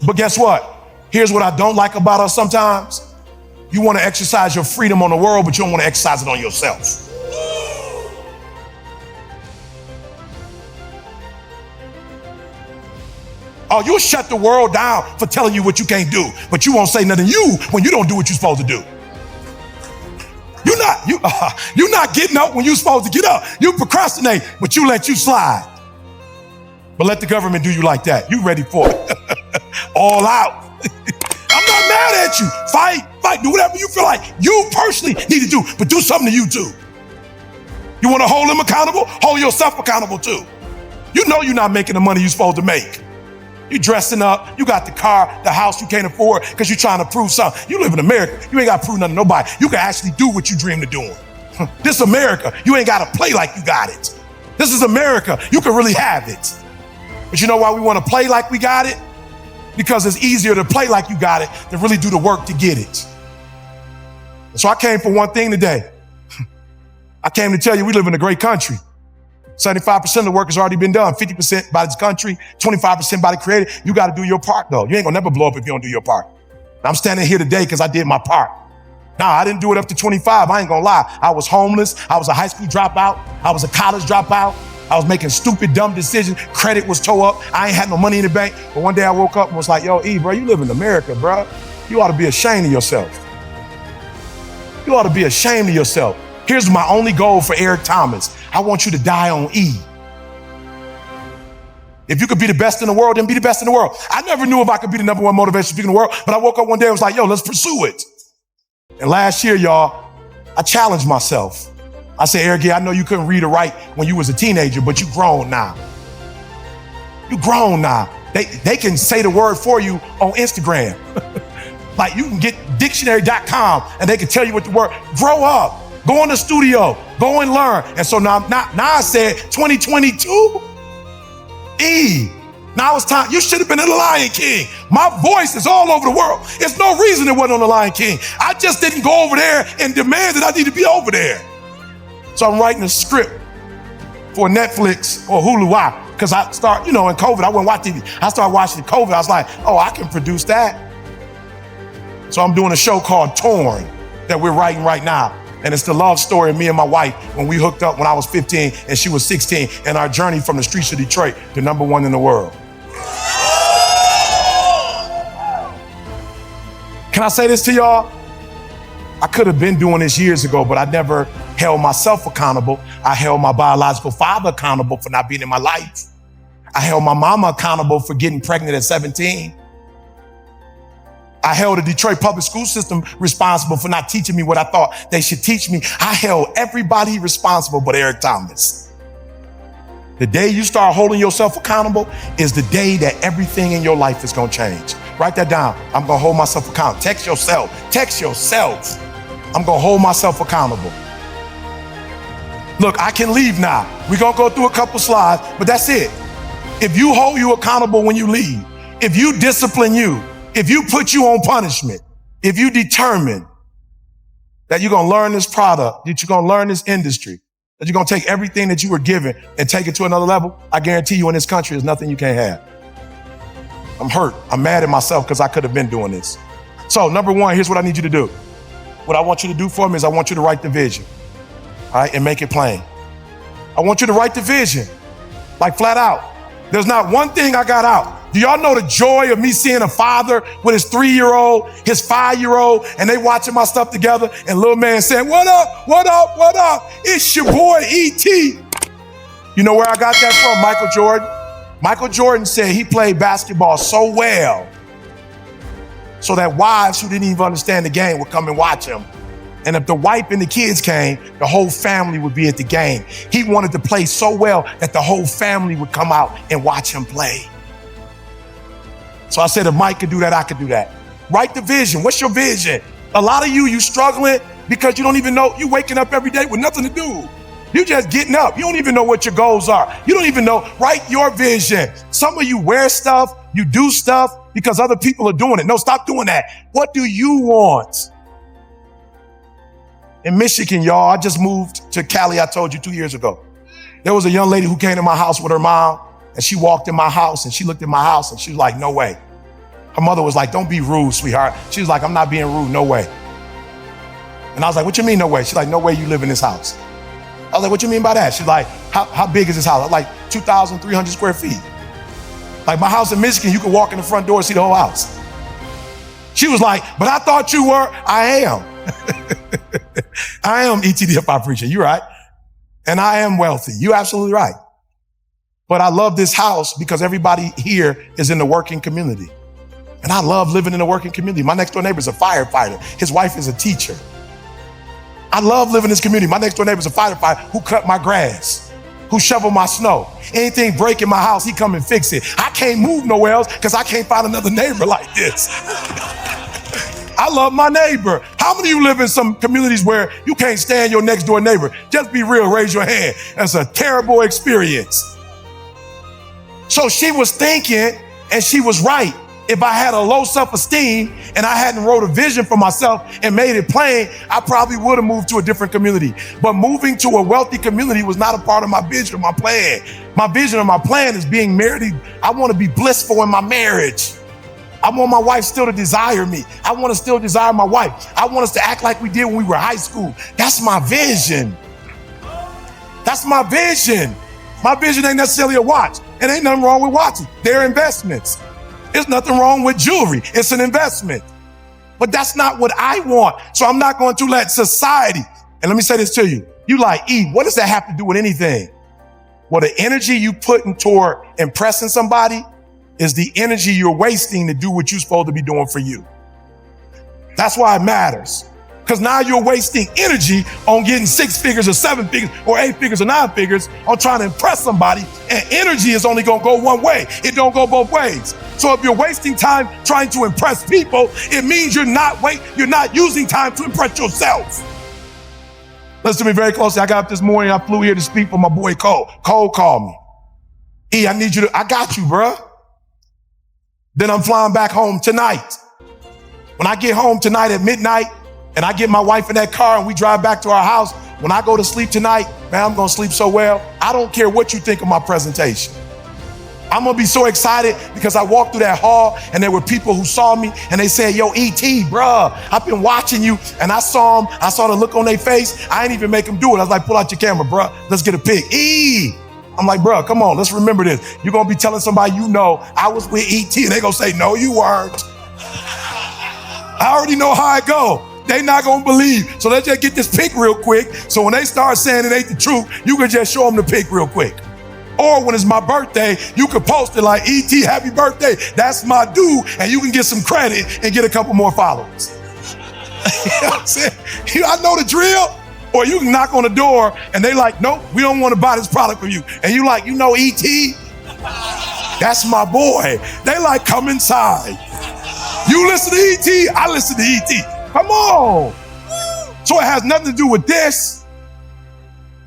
But guess what? Here's what I don't like about us sometimes. You want to exercise your freedom on the world, but you don't want to exercise it on yourself. Oh, you'll shut the world down for telling you what you can't do, but you won't say nothing to you when you don't do what you're supposed to do. You're not getting up when you're supposed to get up. You procrastinate, but you let you slide. But let the government do you like that. You ready for it. All out. I'm not mad at you. Fight, do whatever you feel like you personally need to do, but do something to you too. You want to hold them accountable? Hold yourself accountable too. You know you're not making the money you're supposed to make. You dressing up, you got the car, the house you can't afford because you're trying to prove something. You live in America, you ain't got to prove nothing to nobody. You can actually do what you dreamed of doing. This is America, you ain't got to play like you got it. This is America, you can really have it. But you know why we want to play like we got it? Because it's easier to play like you got it than really do the work to get it. And so I came for one thing today. I came to tell you we live in a great country. 75% of the work has already been done. 50% by this country, 25% by the creator. You got to do your part though. You ain't gonna never blow up if you don't do your part. And I'm standing here today because I did my part. Nah, I didn't do it up to 25. I ain't gonna lie. I was homeless. I was a high school dropout. I was a college dropout. I was making stupid, dumb decisions. Credit was tore up. I ain't had no money in the bank. But one day I woke up and was like, yo, E, bro, you live in America, bro. You ought to be ashamed of yourself. You ought to be ashamed of yourself. Here's my only goal for Eric Thomas. I want you to die on E. If you could be the best in the world, then be the best in the world. I never knew if I could be the #1 motivational speaker in the world, but I woke up one day and was like, yo, let's pursue it. And last year, y'all, I challenged myself. I said, Eric, I know you couldn't read or write when you was a teenager, but you grown now. You grown now. They can say the word for you on Instagram. Like you can get dictionary.com and they can tell you what the word, grow up. Go in the studio, go and learn. And so now I said 2022, E. Now it's time. You should have been in the Lion King. My voice is all over the world. There's no reason it wasn't on the Lion King. I just didn't go over there and demand that I need to be over there. So I'm writing a script for Netflix or Hulu. Why? Because I start, in COVID, I wouldn't watch TV. I started watching COVID. I was like, oh, I can produce that. So I'm doing a show called Torn that we're writing right now. And it's the love story of me and my wife when we hooked up when I was 15 and she was 16, and our journey from the streets of Detroit to #1 in the world. Can I say this to y'all? I could have been doing this years ago, but I never held myself accountable. I held my biological father accountable for not being in my life. I held my mama accountable for getting pregnant at 17. I held the Detroit public school system responsible for not teaching me what I thought they should teach me. I held everybody responsible but Eric Thomas. The day you start holding yourself accountable is the day that everything in your life is gonna change. Write that down. I'm gonna hold myself accountable. Text yourself. I'm gonna hold myself accountable. Look, I can leave now. We're gonna go through a couple slides, but that's it. If you hold you accountable when you leave, if you discipline you, if you put you on punishment, if you determine that you're gonna learn this product, that you're gonna learn this industry, that you're gonna take everything that you were given and take it to another level, I guarantee you in this country, there's nothing you can't have. I'm hurt. I'm mad at myself because I could have been doing this. So #1, here's what I need you to do. What I want you to do for me is I want you to write the vision, all right, and make it plain. I want you to write the vision, like flat out. There's not one thing I got out. Do y'all know the joy of me seeing a father with his 3-year-old, his 5-year-old, and they watching my stuff together, and little man saying, what up, what up, what up? It's your boy, E.T. You know where I got that from? Michael Jordan. Michael Jordan said he played basketball so well so that wives who didn't even understand the game would come and watch him. And if the wife and the kids came, the whole family would be at the game. He wanted to play so well that the whole family would come out and watch him play. So I said, if Mike could do that, I could do that. Write the vision. What's your vision? A lot of you struggling because you don't even know, you waking up every day with nothing to do. You just getting up. You don't even know what your goals are. You don't even know. Write your vision. Some of you wear stuff, you do stuff because other people are doing it. No, stop doing that. What do you want? In Michigan, y'all, I just moved to Cali, I told you 2 years ago. There was a young lady who came to my house with her mom, and she walked in my house and she looked at my house and she was like, no way. Her mother was like, don't be rude, sweetheart. She was like, I'm not being rude, no way. And I was like, what you mean, no way? She's like, no way you live in this house. I was like, what you mean by that? She's like, how big is this house? I was like, 2,300 square feet. Like my house in Michigan, you can walk in the front door and see the whole house. She was like, but I thought you were. I am. I am ETDFI preacher. You're right. And I am wealthy. You're absolutely right. But I love this house because everybody here is in the working community. And I love living in the working community. My next door neighbor is a firefighter. His wife is a teacher. I love living in this community. My next door neighbor is a firefighter who cut my grass, who shovel my snow. Anything break in my house, he come and fix it. I can't move nowhere else because I can't find another neighbor like this. I love my neighbor. How many of you live in some communities where you can't stand your next door neighbor? Just be real, raise your hand. That's a terrible experience. So she was thinking, and she was right. If I had a low self-esteem and I hadn't wrote a vision for myself and made it plain, I probably would have moved to a different community. But moving to a wealthy community was not a part of my vision or my plan. My vision or my plan is being married. I want to be blissful in my marriage. I want my wife still to desire me. I want to still desire my wife. I want us to act like we did when we were high school. That's my vision. That's my vision. My vision ain't necessarily a watch. And ain't nothing wrong with watches. They're investments. There's nothing wrong with jewelry. It's an investment. But that's not what I want. So I'm not going to let society, and let me say this to you. You like, what does that have to do with anything? Well, the energy you put toward impressing somebody is the energy you're wasting to do what you're supposed to be doing for you. That's why it matters. Because now you're wasting energy on getting 6 figures or 7 figures or 8 figures or 9 figures on trying to impress somebody. And energy is only going to go one way. It don't go both ways. So if you're wasting time trying to impress people, it means you're not using time to impress yourself. Listen to me very closely. I got up this morning. I flew here to speak for my boy Cole. Cole called me. I need you to, I got you, bruh. Then I'm flying back home tonight. When I get home tonight at midnight, and I get my wife in that car and we drive back to our house, when I go to sleep tonight, man, I'm gonna sleep so well. I don't care what you think of my presentation. I'm gonna be so excited because I walked through that hall and there were people who saw me and they said, yo, E.T., bruh, I've been watching you. And I saw them, I saw the look on their face. I ain't even make them do it. I was like, pull out your camera, bruh. Let's get a pic. I'm like, bruh, come on, let's remember this. You're gonna be telling somebody you know, I was with E.T. and they gonna say, no, you weren't. I already know how it go. They not gonna believe. So let's just get this pic real quick. So when they start saying it ain't the truth, you can just show them the pic real quick. Or when it's my birthday, you can post it like, E.T., happy birthday. That's my dude. And you can get some credit and get a couple more followers. You know what I'm saying? I know the drill. Or you can knock on the door and they like, nope, we don't want to buy this product from you. And you like, you know E.T.? That's my boy. They like, come inside. You listen to E.T., I listen to E.T. Come on. So it has nothing to do with this.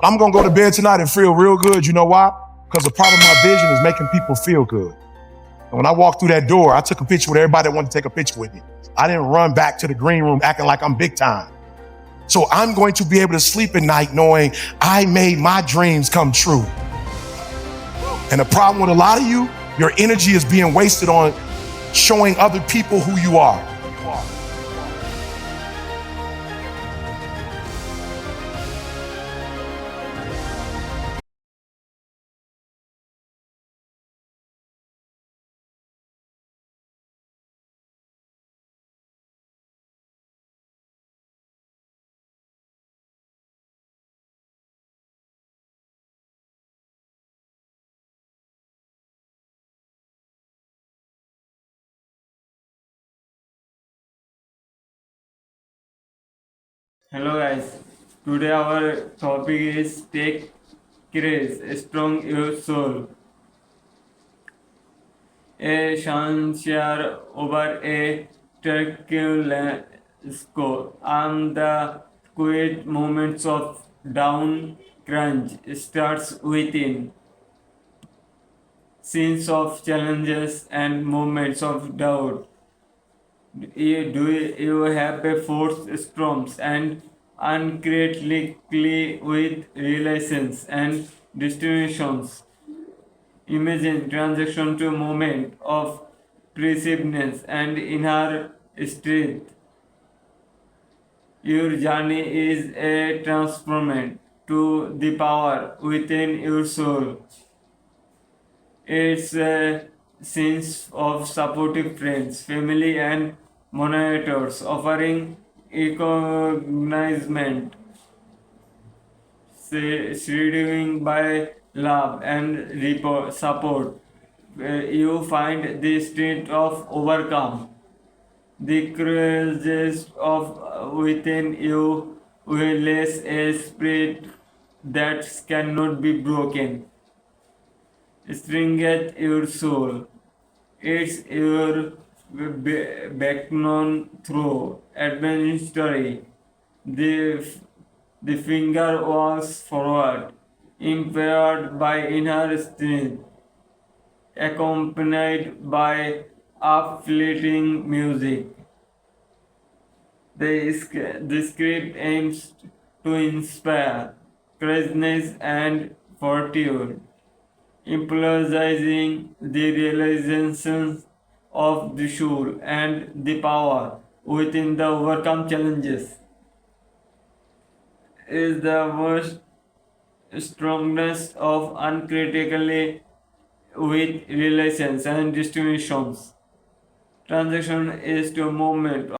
I'm going to go to bed tonight and feel real good. You know why? Because a part of my vision is making people feel good. And when I walked through that door, I took a picture with everybody that wanted to take a picture with me. I didn't run back to the green room acting like I'm big time. So I'm going to be able to sleep at night knowing I made my dreams come true. And the problem with a lot of you, your energy is being wasted on showing other people who you are. Hello guys, today our topic is take courage, strong your soul. A sunshine over a turbulent score. And the quiet moments of down crunch starts within. Scenes of challenges and moments of doubt. Do you have a force storms and uncritically with relations and destinations? Imagine transaction to moment of perseverance, and inner strength. Your journey is a transformation to the power within your soul. It's a sense of supportive friends, family, and monitors offering acknowledgement, shielding by love and support. You find the strength of overcome the courageous of within you will lays a spirit that cannot be broken. Stringeth your soul. It's your backbone through adventure. The, the finger walks forward, impaired by inner strength, accompanied by uplifting music. The script aims to inspire courage and fortitude, emphasizing the realization of the soul and the power within the overcome challenges is the most strongest of uncritically with relations and distributions. Transaction is to movement